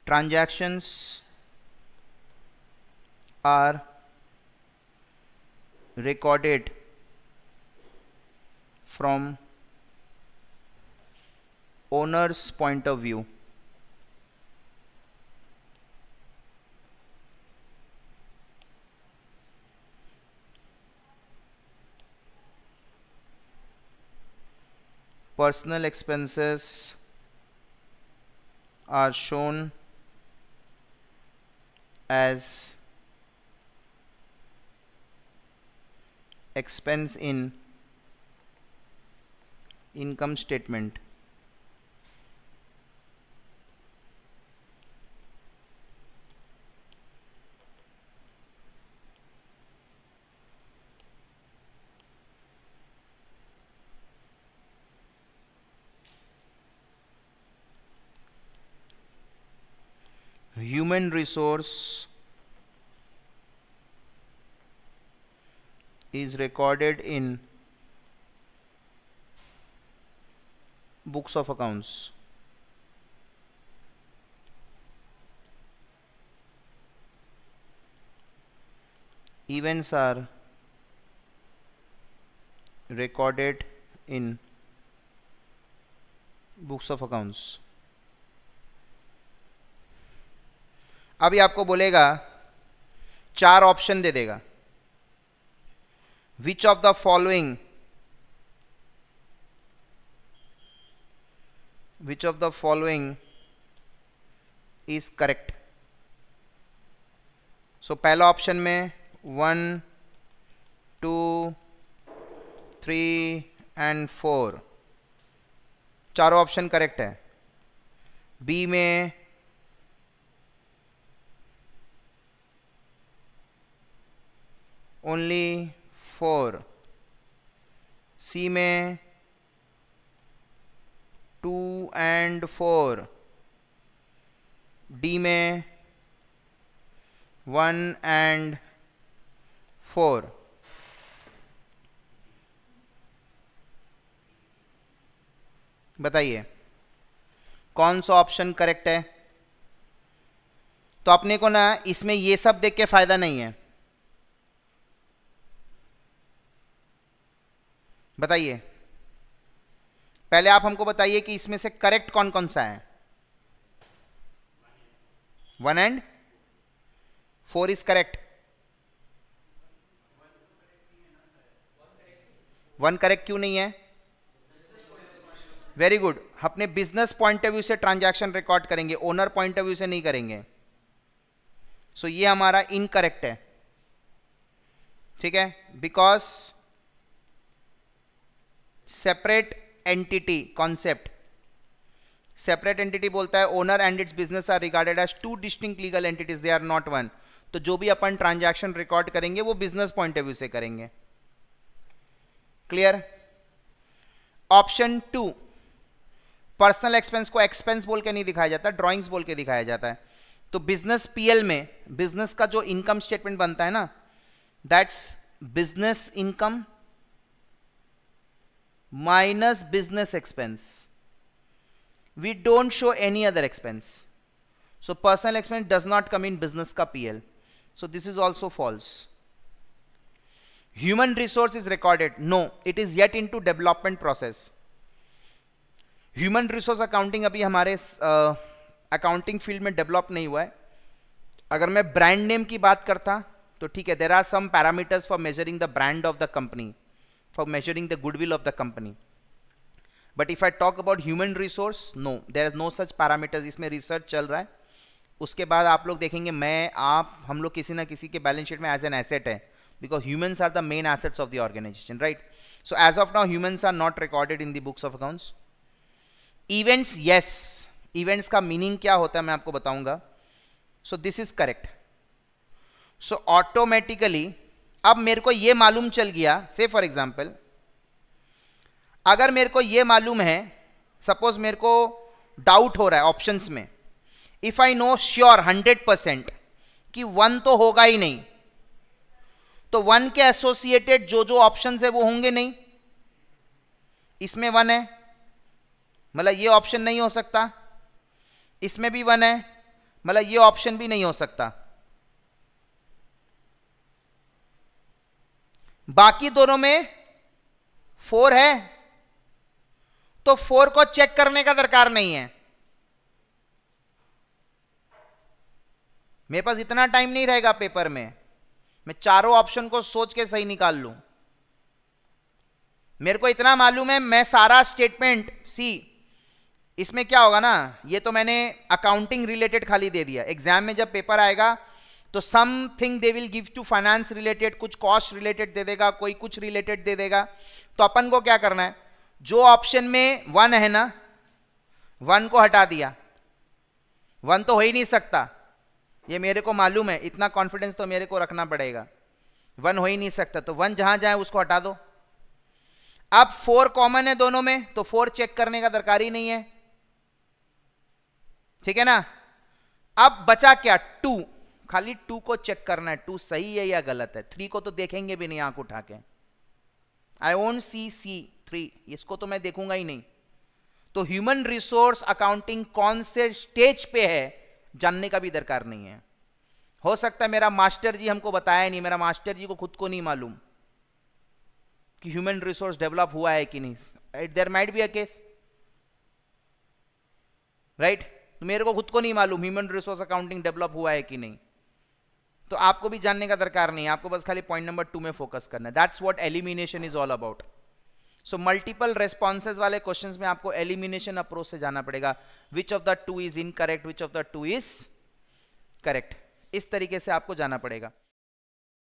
transactions are recorded from owner's point of view. Personal expenses are shown as expense in income statement. Human resource is recorded in books of accounts. Events are recorded in books of accounts. अभी आपको बोलेगा, चार option दे देगा. Which of the following is correct. So पहला option में 1, 2, 3 and 4 चारों option correct है. बी में ओनली 4, सी में 2 and 4, डी में 1 and 4. बताइए कौन सा ऑप्शन करेक्ट है. तो अपने को ना इसमें ये सब देख के फायदा नहीं है. बताइए पहले आप हमको बताइए कि इसमें से करेक्ट कौन कौन सा है. 1 and 4 इज करेक्ट. 1 करेक्ट क्यों नहीं है? Very good. अपने बिजनेस पॉइंट ऑफ व्यू से ट्रांजैक्शन रिकॉर्ड करेंगे, ओनर पॉइंट ऑफ व्यू से नहीं करेंगे. सो ये हमारा इनकरेक्ट है. ठीक है, because separate entity concept, separate entity बोलता है owner and its business are regarded as 2 distinct legal entities, they are not one. तो जो भी अपन ट्रांजैक्शन रिकॉर्ड करेंगे वो बिजनेस पॉइंट ऑफ व्यू से करेंगे. क्लियर. ऑप्शन 2, पर्सनल एक्सपेंस को एक्सपेंस बोल के नहीं दिखाया जाता, ड्राइंग्स बोल के दिखाया जाता है. तो बिजनेस पीएल में बिजनेस का जो इनकम स्टेटमेंट बनता है ना, that's business income minus business expense. We don't show any other expense. So personal expense does not come in business ka PL. So this is also false. Human resource is recorded. No, it is yet into development process. Human resource accounting अभी हमारे accounting field में develop नहीं हुआ है. अगर मैं brand name की बात करता तो ठीक है, there are some parameters for measuring the brand of the company, for measuring the goodwill of the company. But if I talk about human resource, no, there is no such parameters. इसमें research चल रहा है. उसके बाद आप लोग देखेंगे, मैं आप हम लोग किसी ना किसी के बैलेंस शीट में एज एन एसेट है, because humans are the main assets of the organisation, right. So as of now humans are not recorded in the books of accounts. Events, yes, events का meaning क्या होता है मैं आपको बताऊंगा. So this is correct. So automatically अब मेरे को ये मालूम चल गया, से फॉर एग्जाम्पल अगर मेरे को ये मालूम है, सपोज मेरे को डाउट हो रहा है ऑप्शंस में, इफ आई नो श्योर 100% कि 1 तो होगा ही नहीं, तो 1 के एसोसिएटेड जो जो ऑप्शंस है वो होंगे नहीं. इसमें 1 है, मतलब ये ऑप्शन नहीं हो सकता. इसमें भी 1 है, मतलब ये ऑप्शन भी नहीं हो सकता। बाकी दोनों में 4 है, तो 4 को चेक करने का दरकार नहीं है। मेरे पास इतना टाइम नहीं रहेगा पेपर में, मैं चारों ऑप्शन को सोच के सही निकाल लूं। मेरे को इतना मालूम है, मैं सारा स्टेटमेंट सी, इसमें क्या होगा ना, ये तो मैंने अकाउंटिंग रिलेटेड खाली दे दिया। एग्जाम में जब पेपर आएगा तो something they will give to finance related, कुछ कॉस्ट रिलेटेड दे देगा, कोई कुछ रिलेटेड दे देगा। तो अपन को क्या करना है, जो ऑप्शन में 1 है ना, 1 को हटा दिया। 1 तो हो ही नहीं सकता, ये मेरे को मालूम है, इतना कॉन्फिडेंस तो मेरे को रखना पड़ेगा। 1 हो ही नहीं सकता, तो 1 जहां जाए उसको हटा दो। अब 4 कॉमन है दोनों में, तो 4 चेक करने का दरकार ही नहीं है, ठीक है ना। अब बचा क्या, 2, खाली 2 को चेक करना है, 2 सही है या गलत है। 3 को तो देखेंगे भी नहीं आंख उठा के, आई वोंट सी 3, इसको तो मैं देखूंगा ही नहीं। तो ह्यूमन रिसोर्स अकाउंटिंग कौन से स्टेज पे है जानने का भी दरकार नहीं है। हो सकता है मेरा मास्टर जी हमको बताया नहीं, मेरा मास्टर जी को खुद को नहीं मालूम कि ह्यूमन रिसोर्स डेवलप हुआ है कि नहीं। There might be a case, right. तो मेरे को खुद को नहीं मालूम ह्यूमन रिसोर्स अकाउंटिंग डेवलप हुआ है कि नहीं, तो आपको भी जानने का दरकार नहीं है, आपको बस खाली पॉइंट नंबर 2 में फोकस करना है। That's what elimination is all about. So multiple responses वाले क्वेश्चंस में आपको एलिमिनेशन अप्रोच से जाना पड़ेगा। विच of the 2 is incorrect, which of the 2 is correct, इस तरीके से आपको जाना पड़ेगा।